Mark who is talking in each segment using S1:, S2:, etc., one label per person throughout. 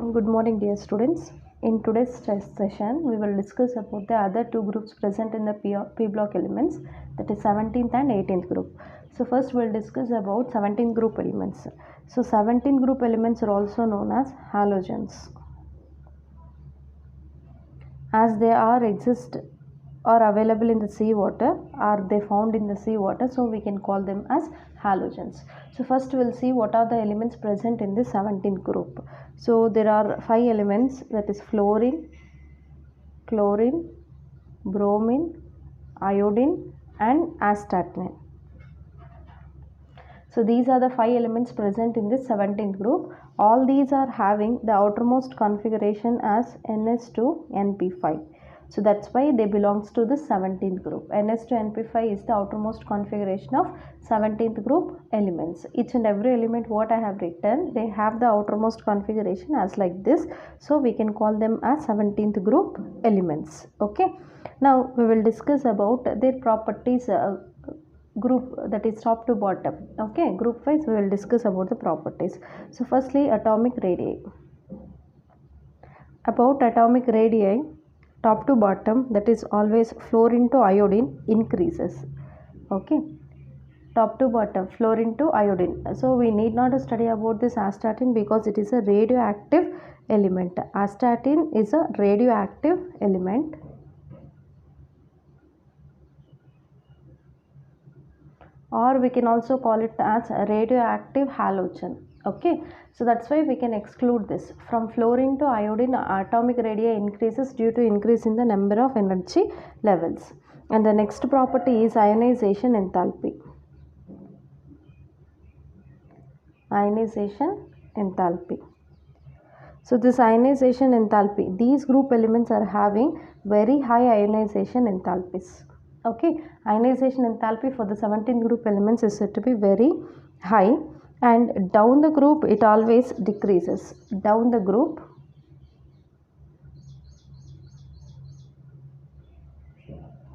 S1: Good morning, dear students. In today's test session, we will discuss about the other two groups present in the P block elements, that is 17th and 18th group. So first we'll discuss about 17th group elements. So 17th group elements are also known as halogens, as they exist or available in the sea water, are they found in the sea water, so we can call them as halogens. So first we'll see what are the elements present in the 17th group. So there are 5 elements, that is fluorine, chlorine, bromine, iodine and astatine. So these are the 5 elements present in this 17th group. All these are having the outermost configuration as NS2NP5. So that's why they belongs to the 17th group. NS2NP5 is the outermost configuration of 17th group elements. Each and every element what I have written, they have the outermost configuration as like this. So we can call them as 17th group elements. Okay. Now we will discuss about their properties. Group, that is top to bottom. Okay, group wise we will discuss about the properties. So firstly, atomic radii. About atomic radii, top to bottom, that is always fluorine to iodine increases. Okay, top to bottom, fluorine to iodine. So we need not to study about this astatine because it is a radioactive element. Astatine is a radioactive element. Or we can also call it as a radioactive halogen. Okay, so that's why we can exclude this. From fluorine to iodine, atomic radii increases due to increase in the number of energy levels. And the next property is ionization enthalpy. Ionization enthalpy. So this ionization enthalpy, these group elements are having very high ionization enthalpies. Okay, ionization enthalpy for the 17th group elements is said to be very high, and down the group it always decreases. Down the group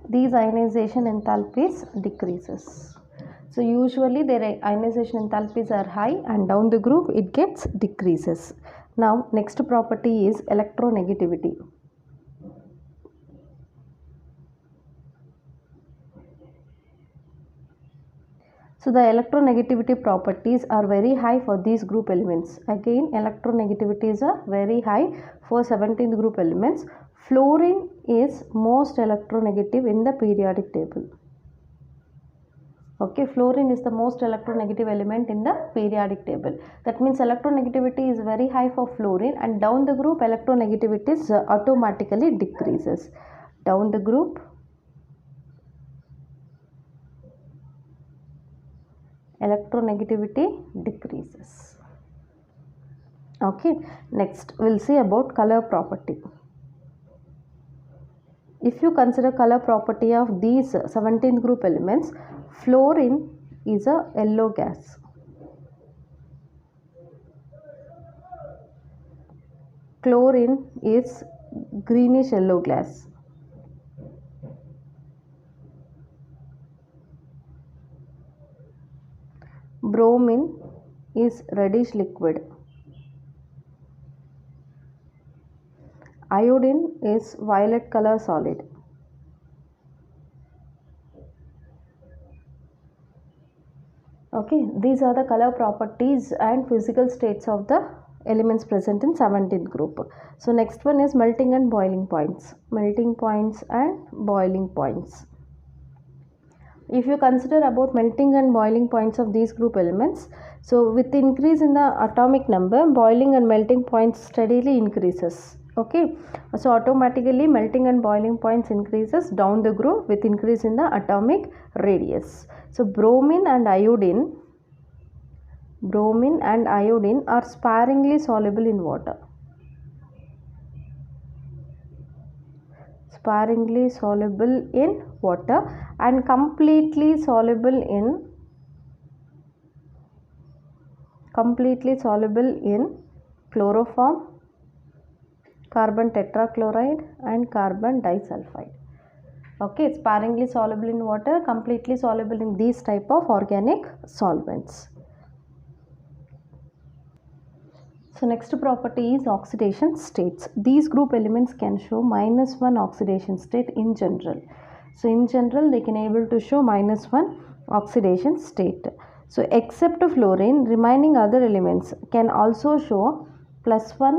S1: these ionization enthalpies decreases. So usually their ionization enthalpies are high and down the group it gets decreases. Now next property is electronegativity. So the electronegativity properties are very high for these group elements. Again, electronegativities are very high for 17th group elements. Fluorine is most electronegative in the periodic table. Okay, fluorine is the most electronegative element in the periodic table. That means electronegativity is very high for fluorine, and down the group electronegativity automatically decreases. Down the group electronegativity decreases. Okay, next we'll see about color property. If you consider color property of these 17th group elements, fluorine is a yellow gas. Chlorine is greenish yellow gas. Bromine is reddish liquid. Iodine is violet color solid. Okay, these are the color properties and physical states of the elements present in 17th group. So next one is melting and boiling points. Melting points and boiling points. If you consider about melting and boiling points of these group elements, so with increase in the atomic number, boiling and melting points steadily increases. Okay, so automatically melting and boiling points increases down the group with increase in the atomic radius. So bromine and iodine are sparingly soluble in water. Sparingly soluble in water and completely soluble in chloroform, carbon tetrachloride and carbon disulfide. Okay, sparingly soluble in water, completely soluble in these type of organic solvents. So next property is oxidation states. These group elements can show -1 oxidation state in general. So in general they can able to show -1 oxidation state. So except fluorine, remaining other elements can also show +1,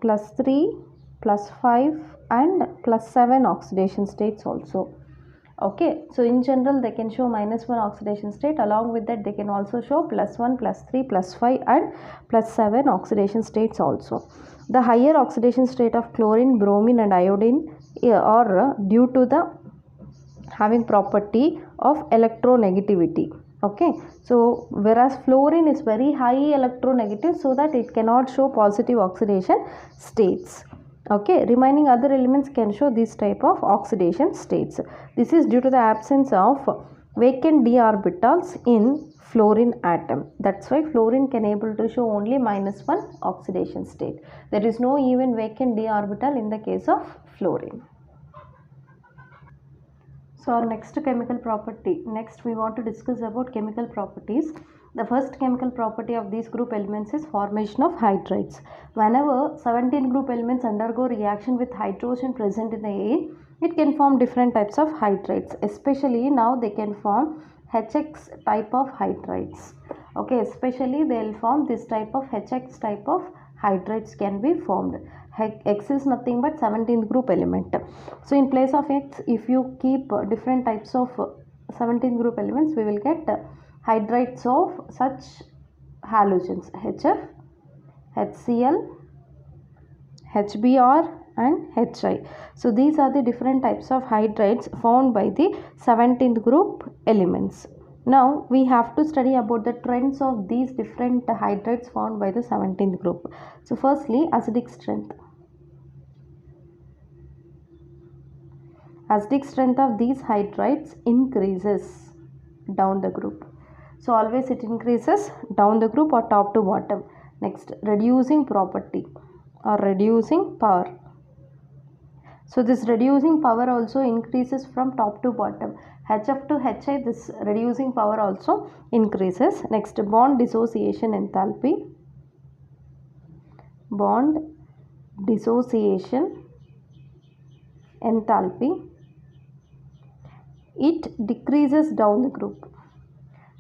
S1: +3, +5 and +7 oxidation states also. Okay, so in general they can show -1 oxidation state. Along with that they can also show +1, +3, +5 and +7 oxidation states also. The higher oxidation state of chlorine, bromine and iodine are due to the having property of electronegativity. Okay, so whereas fluorine is very high electronegative, so that it cannot show positive oxidation states. Okay, remaining other elements can show this type of oxidation states. This is due to the absence of vacant d orbitals in fluorine atom. That's why fluorine can able to show only -1 oxidation state. There is no even vacant d orbital in the case of fluorine. So our next chemical property, next we want to discuss about chemical properties. The first chemical property of these group elements is formation of hydrides. Whenever 17 group elements undergo reaction with hydrogen present in the air, it can form different types of hydrides. Especially now they can form HX type of hydrides. Okay, especially they will form this type of HX type of hydrides can be formed. X is nothing but 17th group element. So in place of X, if you keep different types of 17th group elements, we will get hydrides of such halogens: HF, HCl, HBr and HI. So these are the different types of hydrides found by the 17th group elements. Now we have to study about the trends of these different hydrides found by the 17th group. So firstly, acidic strength. Acidic strength of these hydrides increases down the group. So always it increases down the group or top to bottom. Next, reducing property or reducing power. So this reducing power also increases from top to bottom. HF to HI, this reducing power also increases. Next, bond dissociation enthalpy. Bond dissociation enthalpy. It decreases down the group.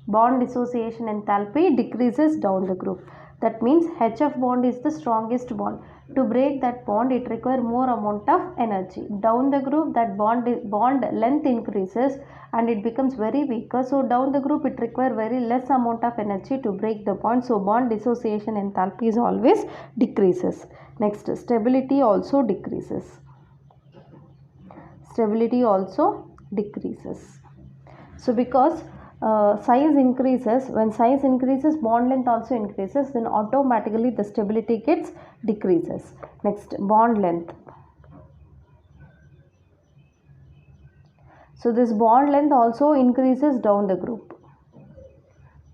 S1: Bond dissociation enthalpy decreases down the group. That means HF bond is the strongest bond. To break that bond, it requires more amount of energy. Down the group, that bond length increases and it becomes very weaker. So down the group, it requires very less amount of energy to break the bond. So bond dissociation enthalpy is always decreases. Next, stability also decreases. Stability also decreases. So because size increases, when size increases, bond length also increases, then automatically the stability gets decreases. Next, bond length. So this bond length also increases down the group.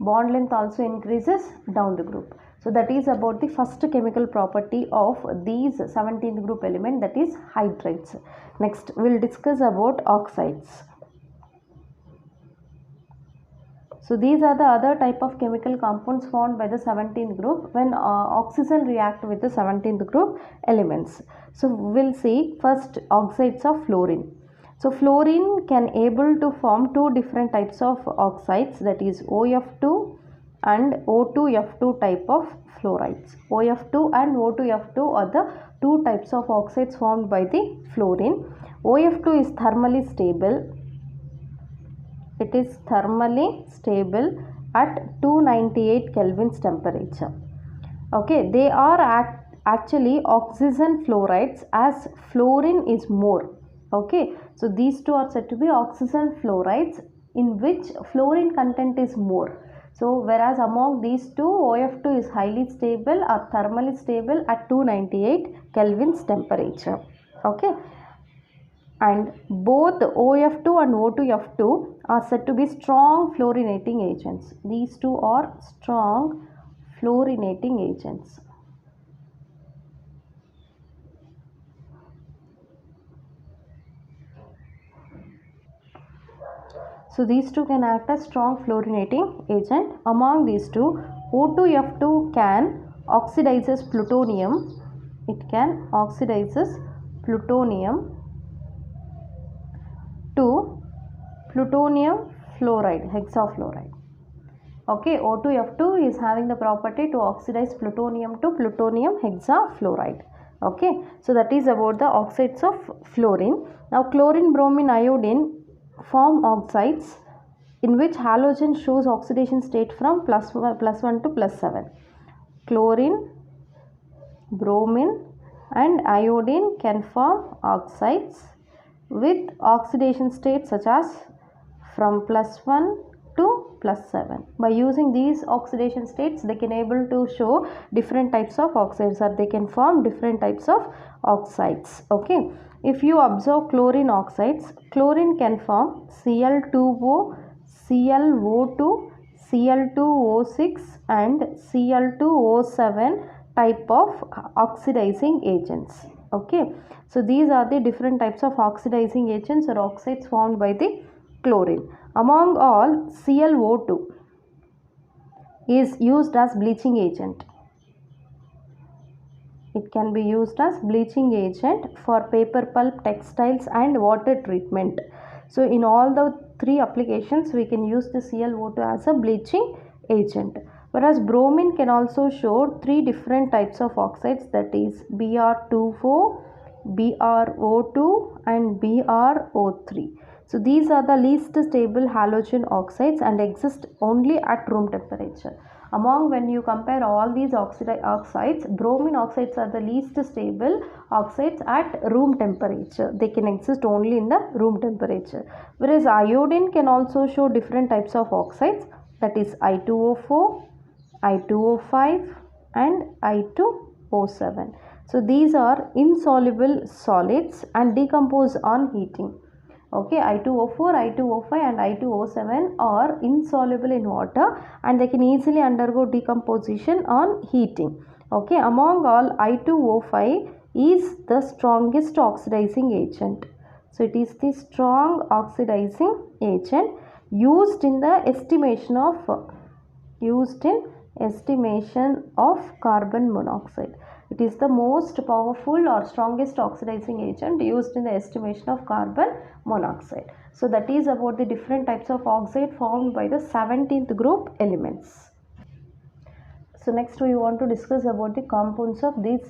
S1: Bond length also increases down the group. So that is about the first chemical property of these 17th group element, that is hydrides. Next, we will discuss about oxides. So these are the other type of chemical compounds found by the 17th group when oxygen react with the 17th group elements. So we will see first oxides of fluorine. So fluorine can able to form two different types of oxides, that is OF2 and O2F2 type of fluorides. OF2 and O2F2 are the two types of oxides formed by the fluorine. OF2 is thermally stable. It is thermally stable at 298 Kelvin's temperature. Okay, they are actually oxygen fluorides as fluorine is more. Okay, so these two are said to be oxygen fluorides in which fluorine content is more. So whereas among these two, OF2 is highly stable or thermally stable at 298 Kelvin's temperature. Okay. And both OF2 and O2F2 are said to be strong fluorinating agents. These two are strong fluorinating agents. So these two can act as strong fluorinating agent. Among these two, O2F2 can oxidizes plutonium. It can oxidizes plutonium to plutonium fluoride, hexafluoride. Okay, O2F2 is having the property to oxidize plutonium to plutonium hexafluoride. Okay, so that is about the oxides of fluorine. Now chlorine, bromine, iodine form oxides in which halogen shows oxidation state from +1 to +7. Chlorine, bromine and iodine can form oxides with oxidation states such as from +1 to +7. By using these oxidation states, they can able to show different types of oxides, or they can form different types of oxides. Okay, if you observe chlorine oxides, chlorine can form Cl2O, ClO2, Cl2O6 and Cl2O7 type of oxidizing agents. Okay, so these are the different types of oxidizing agents or oxides formed by the chlorine. Among all, ClO2 is used as bleaching agent. It can be used as bleaching agent for paper pulp, textiles and water treatment. So in all the three applications, we can use the ClO2 as a bleaching agent. Whereas bromine can also show three different types of oxides, that is Br2O, BrO2 and BrO3. So these are the least stable halogen oxides and exist only at room temperature. When you compare all these oxides, bromine oxides are the least stable oxides at room temperature. They can exist only in the room temperature. Whereas iodine can also show different types of oxides, that is I2O4, I2O5 and I2O7. So these are insoluble solids and decompose on heating. Okay, I2O4, I2O5 and I2O7 are insoluble in water and they can easily undergo decomposition on heating. Okay, among all, I2O5 is the strongest oxidizing agent. So it is the strong oxidizing agent used in the estimation of carbon monoxide. It is the most powerful or strongest oxidizing agent used in the estimation of carbon monoxide. So that is about the different types of oxide formed by the 17th group elements. So next we want to discuss about the compounds of this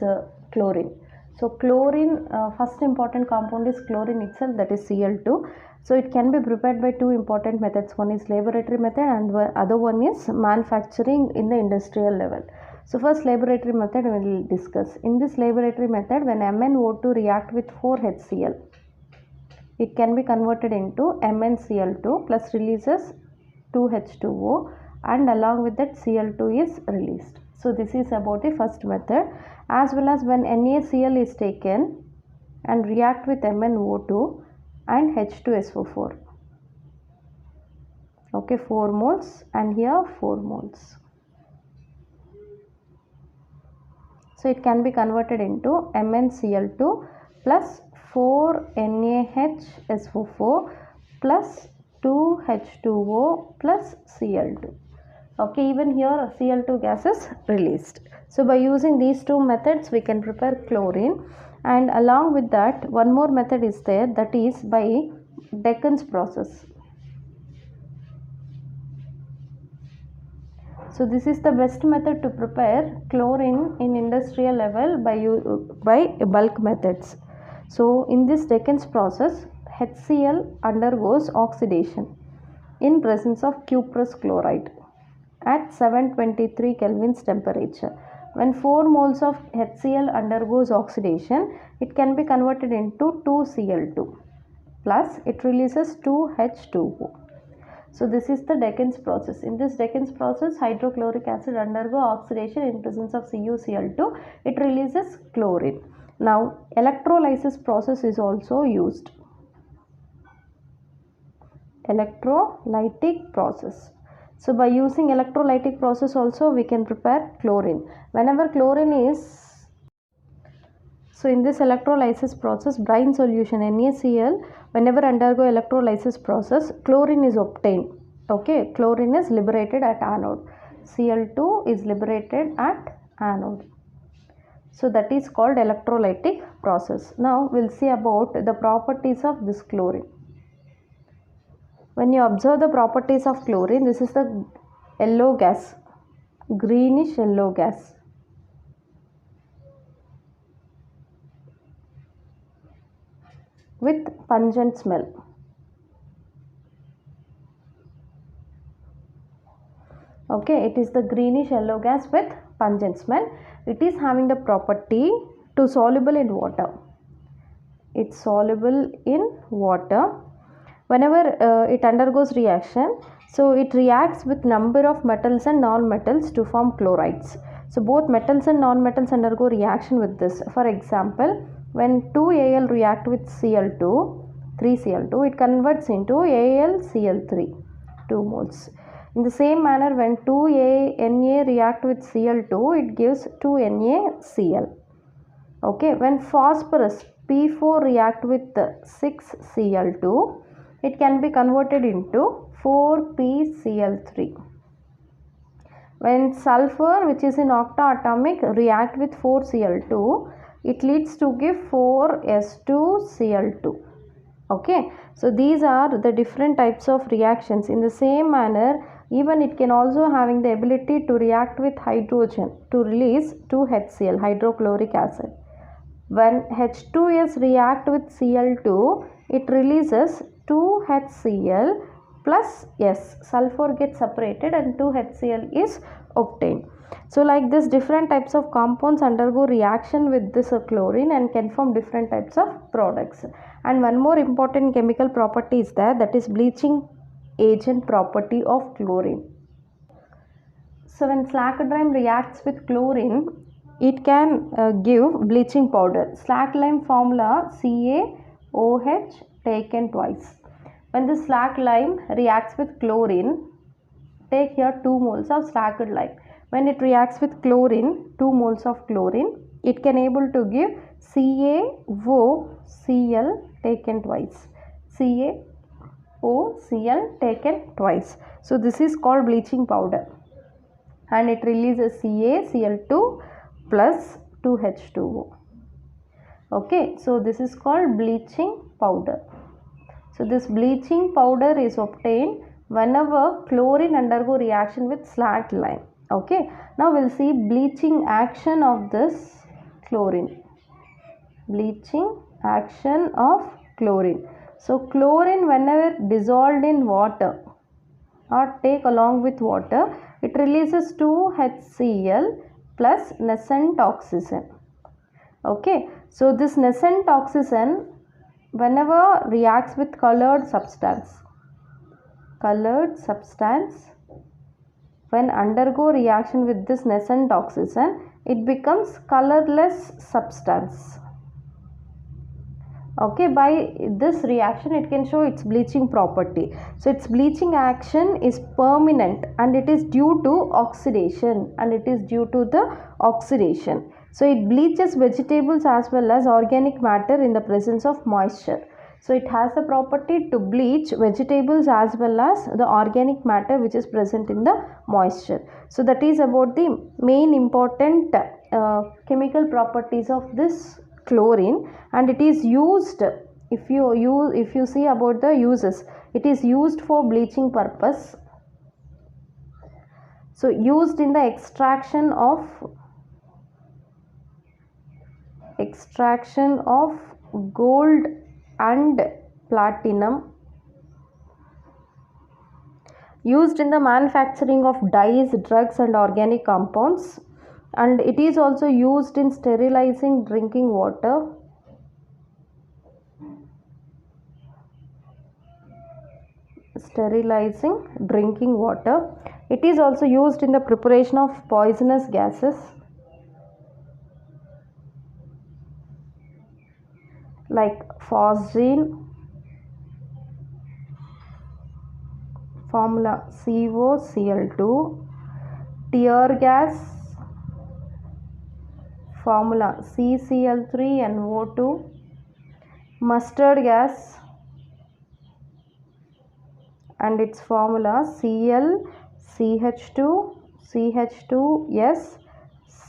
S1: chlorine. So chlorine, first important compound is chlorine itself, that is Cl2. So it can be prepared by two important methods. One is laboratory method and other one is manufacturing in the industrial level. So first laboratory method we will discuss. In this laboratory method, when MnO2 react with 4HCl, it can be converted into MnCl2 plus releases 2H2O, and along with that Cl2 is released. So this is about the first method. As well as when NaCl is taken and react with MnO2 and H2SO4. Okay, 4 moles and here 4 moles. So it can be converted into MnCl2 plus 4NaHSO4 plus 2H2O plus Cl2. Okay, even here Cl2 gas is released. So by using these two methods, we can prepare chlorine, and along with that, one more method is there, that is by Deccan's process. So this is the best method to prepare chlorine in industrial level by bulk methods. So in this Deccan's process, HCl undergoes oxidation in presence of cuprous chloride at 723 Kelvin's temperature. When 4 moles of HCl undergoes oxidation, it can be converted into 2Cl2 plus it releases 2H2O. So this is the Deccan's process. In this Deccan's process, hydrochloric acid undergo oxidation in presence of CuCl2. It releases chlorine. Now electrolysis process is also used. Electrolytic process. So by using electrolytic process also we can prepare chlorine. Whenever chlorine is, so in this electrolysis process, brine solution NaCl, whenever undergo electrolysis process, chlorine is obtained. Okay, chlorine is liberated at anode. Cl2 is liberated at anode. So that is called electrolytic process. Now we'll see about the properties of this chlorine. When you observe the properties of chlorine, this is the yellow gas, greenish yellow gas. With pungent smell. Okay, it is the greenish yellow gas with pungent smell. It is having the property to soluble in water. It's soluble in water. Whenever it undergoes reaction, so it reacts with number of metals and non-metals to form chlorides. So both metals and non-metals undergo reaction with this. For example, when 2Al react with Cl2, 3Cl2, it converts into AlCl3, 2 moles. In the same manner, when 2Na react with Cl2, it gives 2NaCl. Okay, when phosphorus P4 react with 6Cl2, it can be converted into 4PCl3. When sulfur, which is in octaatomic, react with 4Cl2, it leads to give 4S2Cl2. Okay, so these are the different types of reactions. In the same manner, even it can also having the ability to react with hydrogen to release 2HCl, hydrochloric acid. When H2S react with Cl2, it releases 2HCl plus S. Sulfur gets separated and 2HCl is obtained. So like this, different types of compounds undergo reaction with this chlorine and can form different types of products. And one more important chemical property is there, that is bleaching agent property of chlorine. So when slag lime reacts with chlorine, it can give bleaching powder. Slag lime formula CaOH taken twice. When the slag lime reacts with chlorine, take here 2 moles of slag lime. When it reacts with chlorine, 2 moles of chlorine, it can able to give CaOCl taken twice. CaOCl taken twice. So this is called bleaching powder. And it releases CaCl2 plus 2H2O. Okay, so this is called bleaching powder. So this bleaching powder is obtained whenever chlorine undergo reaction with slag lime. Okay, now we'll see bleaching action of this chlorine. Bleaching action of chlorine. So chlorine, whenever dissolved in water or take along with water, it releases 2HCl plus nascent oxygen. Okay, so this nascent oxygen, whenever reacts with colored substance, when undergo reaction with this nascent oxygen, it becomes colorless substance. Okay, by this reaction it can show its bleaching property. So its bleaching action is permanent and it is due to oxidation, So it bleaches vegetables as well as organic matter in the presence of moisture. So it has the property to bleach vegetables as well as the organic matter which is present in the moisture. So that is about the main important chemical properties of this chlorine, and it is used, if you see about the uses, it is used for bleaching purpose. So used in the extraction of gold and platinum, used in the manufacturing of dyes, drugs and organic compounds, and it is also used in sterilizing drinking water. It is also used in the preparation of poisonous gases like phosgene, formula COCl2, tear gas, formula CCl3NO2, mustard gas and its formula ClCH2, CH2S,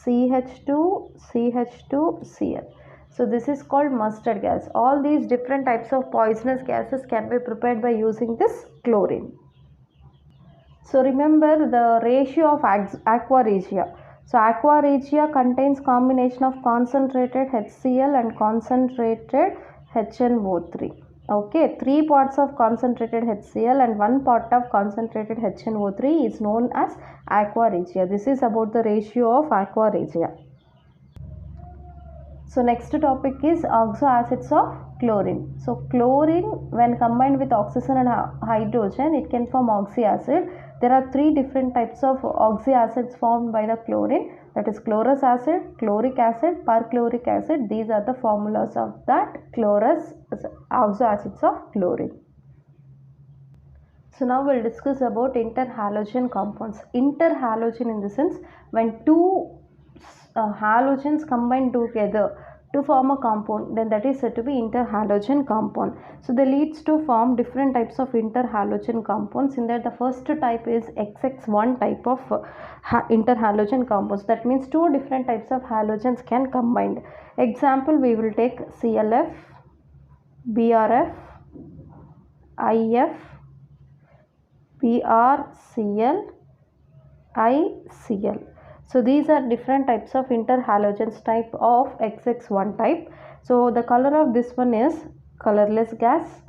S1: CH2, CH2, Cl. So this is called mustard gas. All these different types of poisonous gases can be prepared by using this chlorine. So remember the ratio of aqua regia. So aqua regia contains combination of concentrated HCl and concentrated HNO3. Okay, 3 parts of concentrated HCl and 1 part of concentrated HNO3 is known as aqua regia. This is about the ratio of aqua regia. So next topic is oxoacids of chlorine. So chlorine when combined with oxygen and hydrogen, it can form oxyacid. There are 3 different types of oxyacids formed by the chlorine, that is chlorous acid, chloric acid, perchloric acid. These are the formulas of that oxoacids of chlorine. So now we'll discuss about interhalogen compounds. Interhalogen in the sense when two halogens combine together to form a compound, then that is said to be interhalogen compound. So they leads to form different types of interhalogen compounds. In that the first type is XX1 type of interhalogen compounds. That means 2 different types of halogens can combine. Example, we will take CLF, BRF, IF, BRCl, ICl. So these are different types of interhalogens type of XX1 type. So the color of this one is colorless gas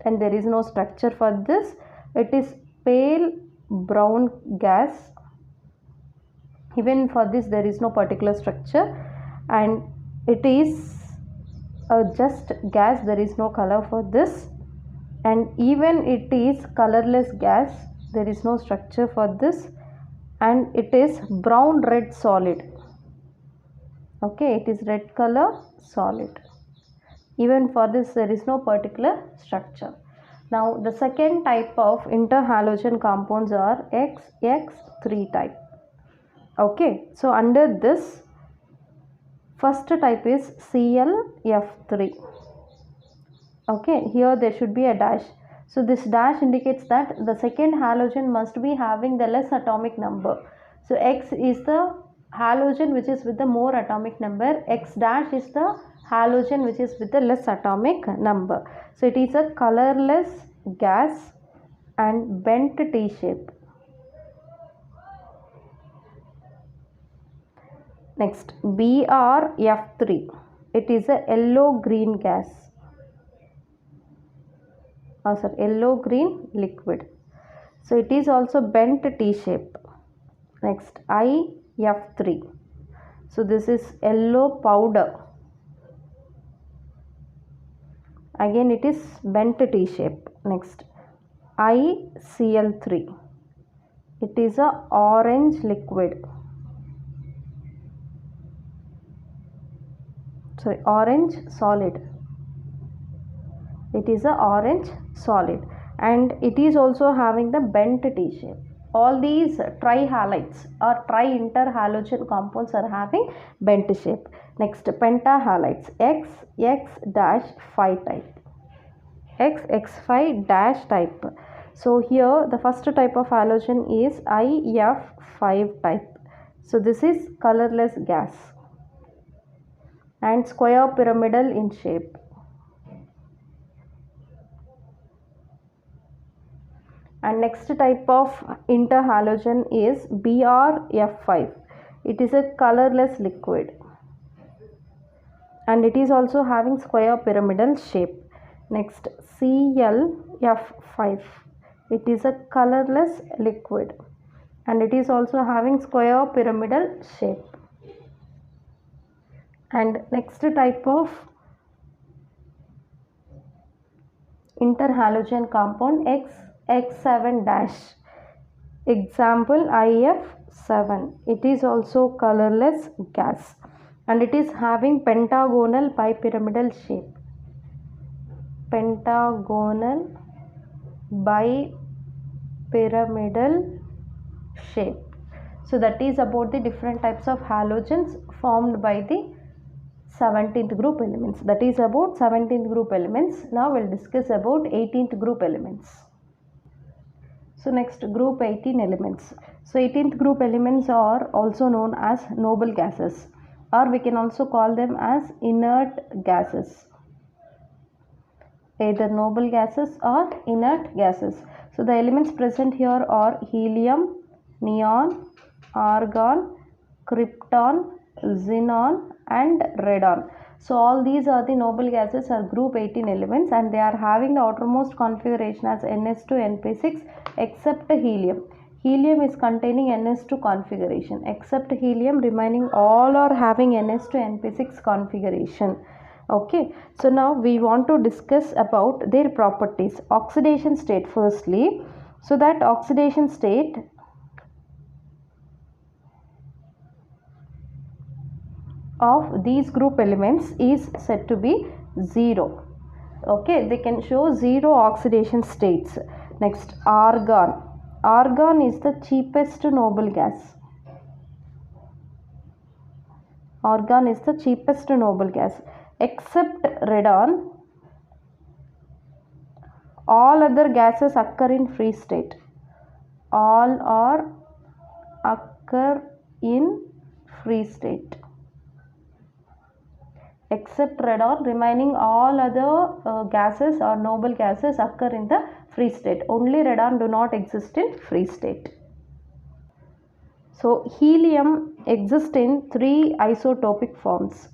S1: and there is no structure for this. It is pale brown gas. Even for this there is no particular structure and it is just gas, there is no color for this, and even it is colorless gas, there is no structure for this, and it is brown red solid. Okay, it is red color solid. Even for this there is no particular structure. Now the second type of interhalogen compounds are XX3 type. Okay, so under this first type is ClF3. Okay, here there should be a dash. So this dash indicates that the second halogen must be having the less atomic number. So X is the halogen which is with the more atomic number. X dash is the halogen which is with the less atomic number. So it is a colorless gas and bent T shape. Next, BRF3. It is a yellow green gas. Yellow green liquid. So it is also bent T shape. Next, IF3. So this is yellow powder. Again it is bent T shape. Next, ICl3. It is a orange liquid. Sorry, orange solid. It is a orange solid and it is also having the bent T shape. All these trihalides or tri-interhalogen compounds are having bent shape. Next, pentahalides, XX-5 type. XX5 type. So here the first type of halogen is IF5 type. So this is colorless gas and square pyramidal in shape. And next type of interhalogen is BRF5. It is a colorless liquid and it is also having square pyramidal shape. Next, ClF5. It is a colorless liquid and it is also having square pyramidal shape. And next type of interhalogen compound X7 dash. Example IF7. It is also colorless gas and it is having pentagonal bipyramidal shape. Pentagonal bipyramidal shape. So that is about the different types of halogens formed by the 17th group elements. That is about 17th group elements. Now we'll discuss about 18th group elements. So next, group 18 elements. So 18th group elements are also known as noble gases, or we can also call them as inert gases. Either noble gases or inert gases. So the elements present here are helium, neon, argon, krypton, xenon and radon. So all these are the noble gases are group 18 elements, and they are having the outermost configuration as Ns2Np6 except helium. Helium is containing Ns2 configuration, except helium, remaining all are having Ns2Np6 configuration. Okay, so now we want to discuss about their properties. Oxidation state firstly. So that oxidation state of these group elements is said to be 0. Okay, they can show 0 oxidation states. Next, argon. Argon is the cheapest noble gas. Argon is the cheapest noble gas. Except radon, all other gases occur in free state. All are occur in free state. Except radon, remaining all other gases or noble gases occur in the free state. Only radon do not exist in free state. So helium exists in 3 isotopic forms.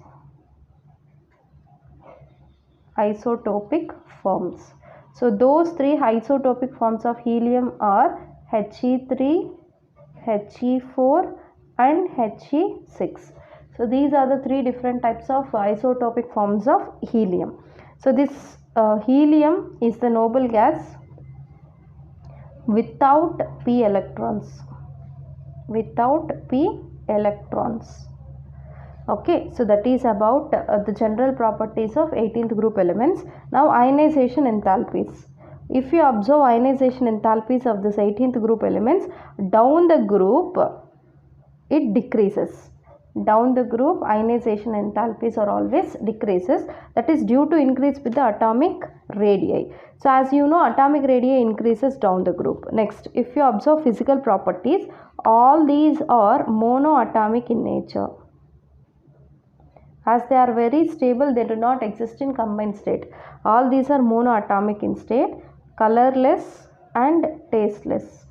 S1: Isotopic forms. So those 3 isotopic forms of helium are He3, He4 and He6. So these are the 3 different types of isotopic forms of helium. So this helium is the noble gas without p electrons. Without p electrons. Okay, so that is about the general properties of 18th group elements. Now ionization enthalpies. If you observe ionization enthalpies of this 18th group elements, down the group it decreases. Down the group ionization enthalpies are always decreases. That is due to increase with the atomic radii. So as you know, atomic radii increases down the group. Next, if you observe physical properties, all these are monoatomic in nature. As they are very stable, they do not exist in combined state. All these are monoatomic in state, colorless and tasteless.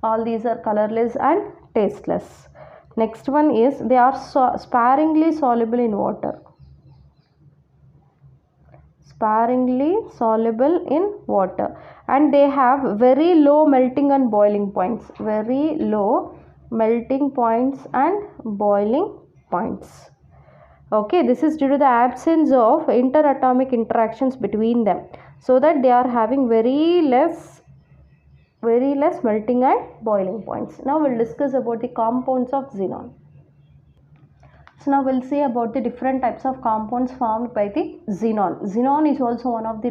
S1: All these are colorless and tasteless. Next one is they are sparingly soluble in water. Sparingly soluble in water, and they have very low melting and boiling points. Very low melting points and boiling points. Okay, this is due to the absence of interatomic interactions between them, so that they are having very less melting and boiling points. Now we'll discuss about the compounds of xenon. So now we'll see about the different types of compounds formed by the xenon. Xenon is also one of the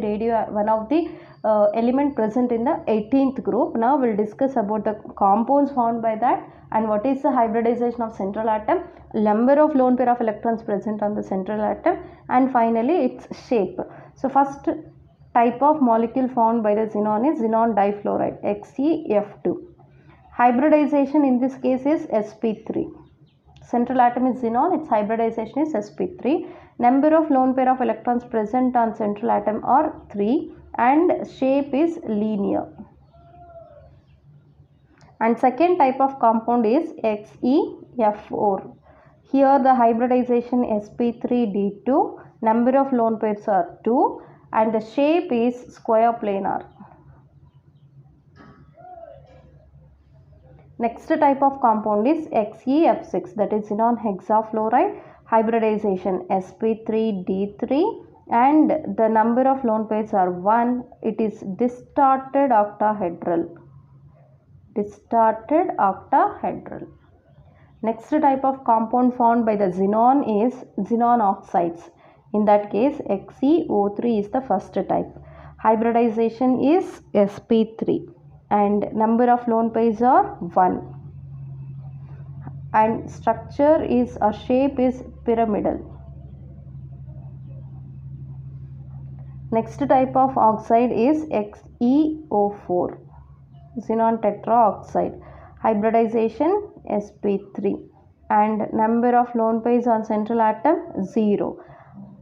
S1: element present in the 18th group. Now we'll discuss about the compounds formed by that, and what is the hybridization of central atom, number of lone pair of electrons present on the central atom, and finally its shape. So first type of molecule formed by the xenon is xenon difluoride, XeF2. Hybridization in this case is sp3. Central atom is xenon, its hybridization is sp3. Number of lone pair of electrons present on central atom are 3, and shape is linear. And second type of compound is XeF4. Here the hybridization sp3d2, number of lone pairs are 2, and the shape is square planar. Next type of compound is XeF6, that is xenon hexafluoride, hybridization sp3d3, and the number of lone pairs are 1. It is distorted octahedral. Distorted octahedral. Next type of compound formed by the xenon is xenon oxides. In that case, XeO3 is the first type. Hybridization is sp3, and number of lone pairs are 1, and structure is or shape is pyramidal. Next type of oxide is XeO4. xenon tetraoxide. Hybridization sp3, and number of lone pairs on central atom 0.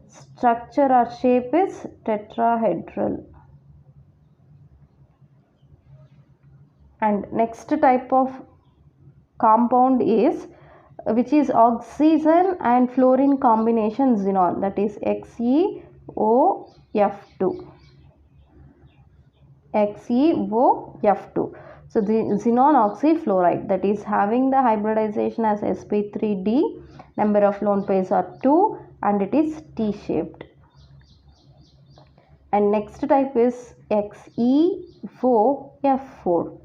S1: Structure or shape is tetrahedral. And next type of compound is which is oxygen and fluorine combination xenon, that is XeOF2. XeOF2. So the xenon oxyfluoride, that is having the hybridization as sp3d, number of lone pairs are 2 and it is T-shaped. And next type is XeO4F4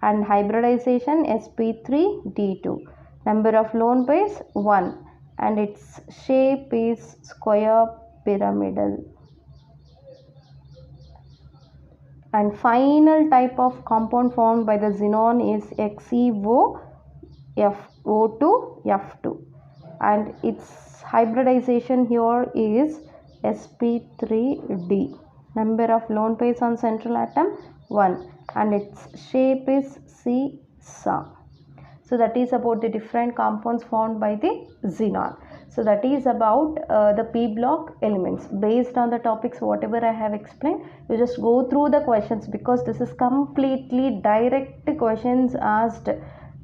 S1: and hybridization sp3d2, number of lone pairs 1 and its shape is square pyramidal. And final type of compound formed by the xenon is XeO2F2 and its hybridization here is sp3d, number of lone pairs on central atom 1 and its shape is seesaw. So that is about the different compounds formed by the xenon. So that is about the p block elements. Based on the topics whatever I have explained, you just go through the questions, because this is completely direct questions asked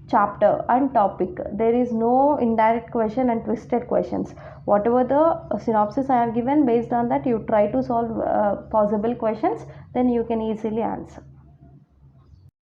S1: chapter and topic. There is no indirect question and twisted questions. Whatever the synopsis I have given, based on that you try to solve possible questions, then you can easily answer.